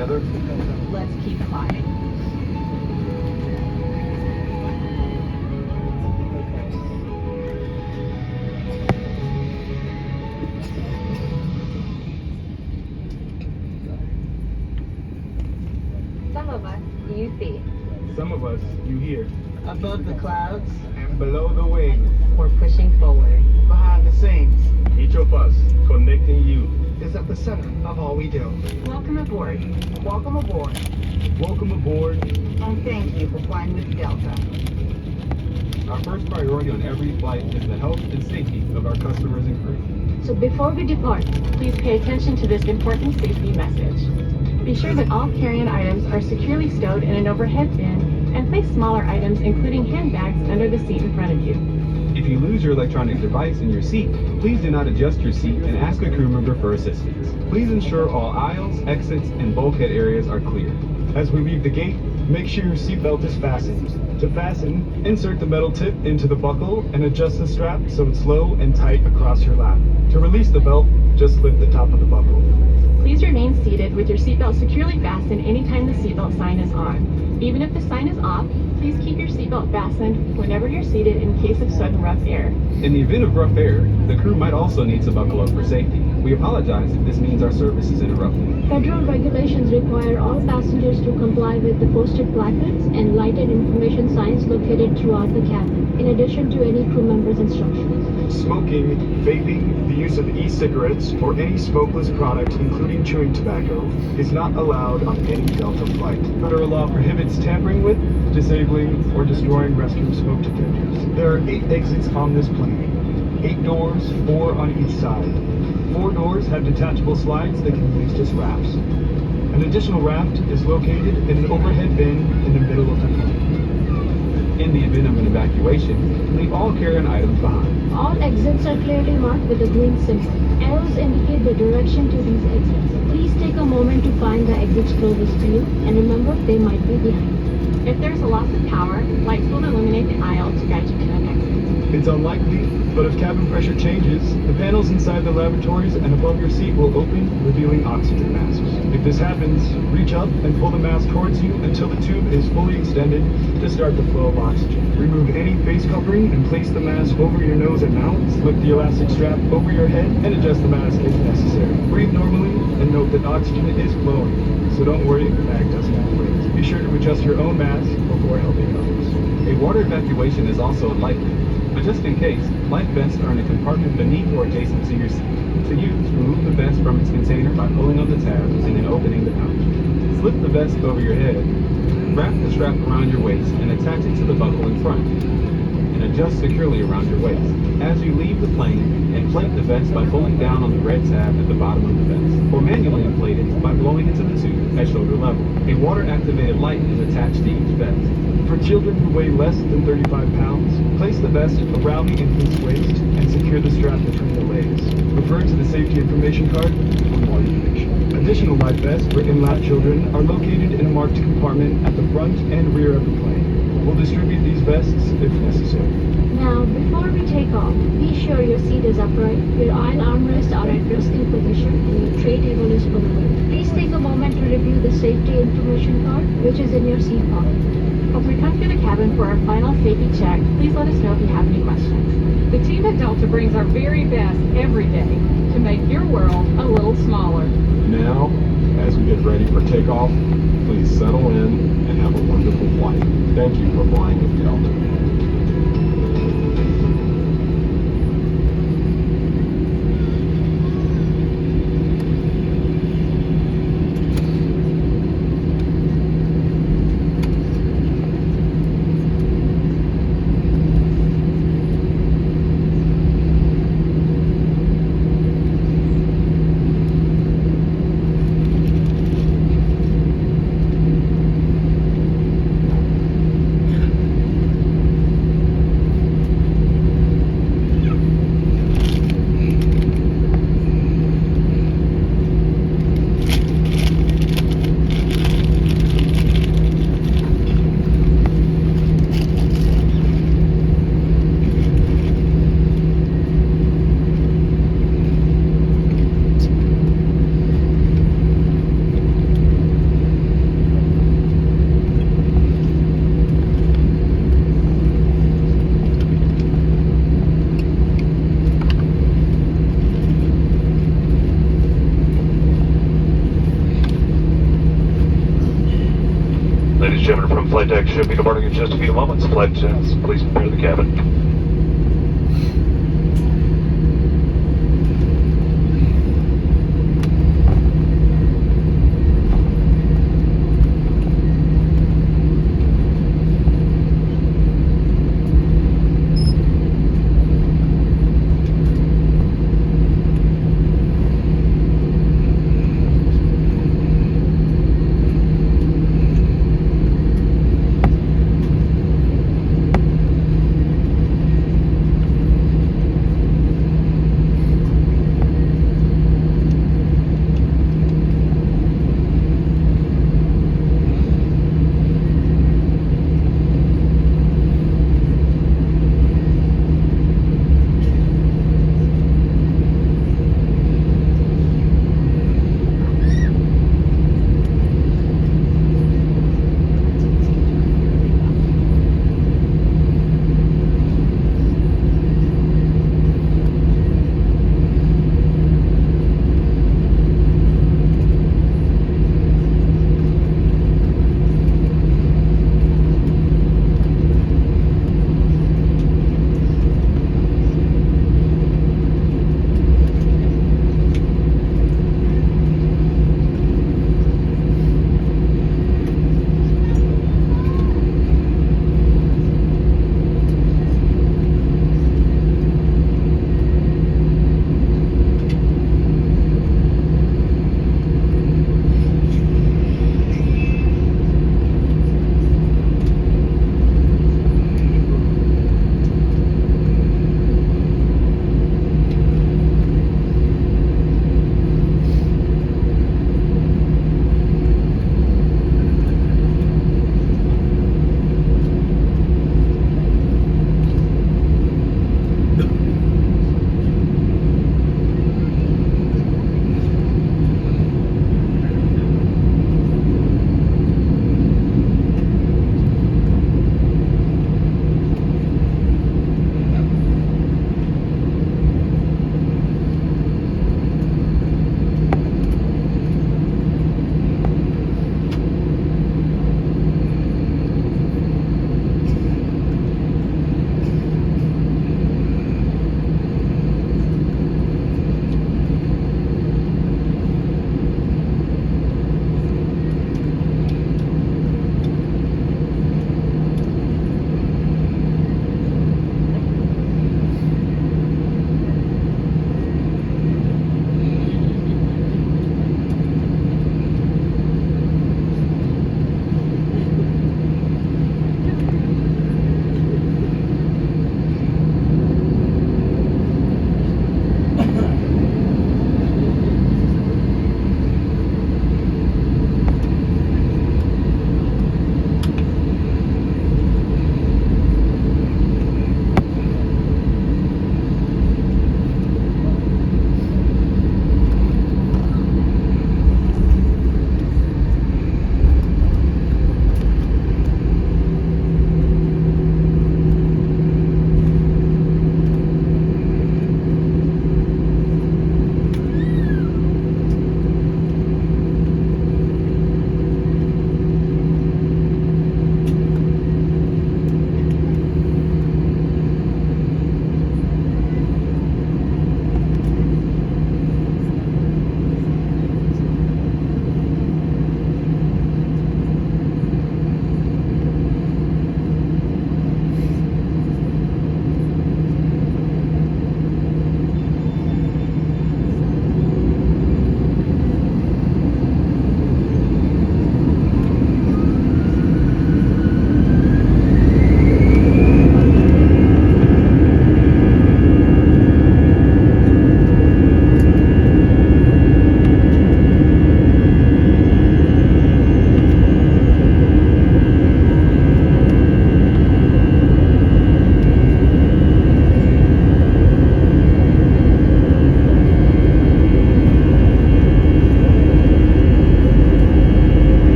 together? Let's keep climbing. Some of us you see. Some of us, you hear. Above the clouds, And below the wings, We're pushing forward. behind the scenes, each of us, connecting you. is at the center of all we do. Welcome aboard. Welcome aboard, Welcome aboard. And thank you for flying with Delta. Our first priority on every flight is the health and safety of our customers and crew. So before we depart, please pay attention to this important safety message. Be sure that all carry-on items are securely stowed in an overhead bin and place smaller items, including handbags, under the seat in front of you. If you lose your electronic device in your seat, please do not adjust your seat and ask a crew member for assistance. Please ensure all aisles, exits, and bulkhead areas are clear. As we leave the gate, make sure your seatbelt is fastened. To fasten, insert the metal tip into the buckle and adjust the strap so it's low and tight across your lap. To release the belt, just lift the top of the buckle. Please remain seated with your seatbelt securely fastened anytime the seatbelt sign is on. Even if the sign is off, please keep your seatbelt fastened whenever you're seated in case of sudden rough air. In the event of rough air, the crew might also need to buckle up for safety. We apologize if this means our service is interrupted. Federal regulations require all passengers to comply with the posted placards and lighted information signs located throughout the cabin, in addition to any crew member's instructions. Smoking, vaping, the use of e-cigarettes, or any smokeless product, including chewing tobacco, is not allowed on any Delta flight. Federal law prohibits tampering with, disabling, or destroying restroom smoke detectors. There are 8 exits on this plane. 8 doors, 4 on each side. 4 doors have detachable slides that can be used as rafts. An additional raft is located in an overhead bin in the middle of the plane. In the event of an evacuation, leave all carry-on items behind. All exits are clearly marked with a green symbol. Arrows indicate the direction to these exits. Please take a moment to find the exits closest to you, and remember they might be behind you. If there's a loss of power, lights will illuminate the aisle to guide you to the next exit. It's unlikely, but if cabin pressure changes, the panels inside the lavatories and above your seat will open, revealing oxygen masks. If this happens, reach up and pull the mask towards you until the tube is fully extended to start the flow of oxygen. Remove any face covering and place the mask over your nose and mouth. Slip the elastic strap over your head and adjust the mask if necessary. Breathe normally and note that oxygen is flowing, so don't worry if the bag doesn't inflate. Be sure to adjust your own mask before helping others. A water evacuation is also unlikely, but just in case, life vests are in a compartment beneath or adjacent to your seat. To use, remove the vest from its container by pulling on the tab and then opening the pouch. Slip the vest over your head, wrap the strap around your waist and attach it to the buckle in front, and adjust securely around your waist. As you leave the plane, inflate the vest by pulling down on the red tab at the bottom of the vest, or manually inflate it by blowing into the tube at shoulder level. A water-activated light is attached to each vest. For children who weigh less than 35 pounds, place the vest around the infant's waist and secure the strap between the legs. Refer to the safety information card for more information. Additional life vests for in-lap children are located in a marked compartment at the front and rear of the plane. We'll distribute these vests if necessary. Now, before we take off, be sure your seat is upright, your aisle armrests are at resting position, and your tray table is full. Please take a moment to review the safety information card, which is in your seat pocket. As we come through the cabin for our final safety check, please let us know if you have any questions. The team at Delta brings our very best every day to make your world a little smaller. Now, as we get ready for takeoff, please settle in and have a wonderful flight. Thank you for flying with Delta. and gentlemen from flight deck should be departing in just a few moments. Flight attendants, please prepare the cabin.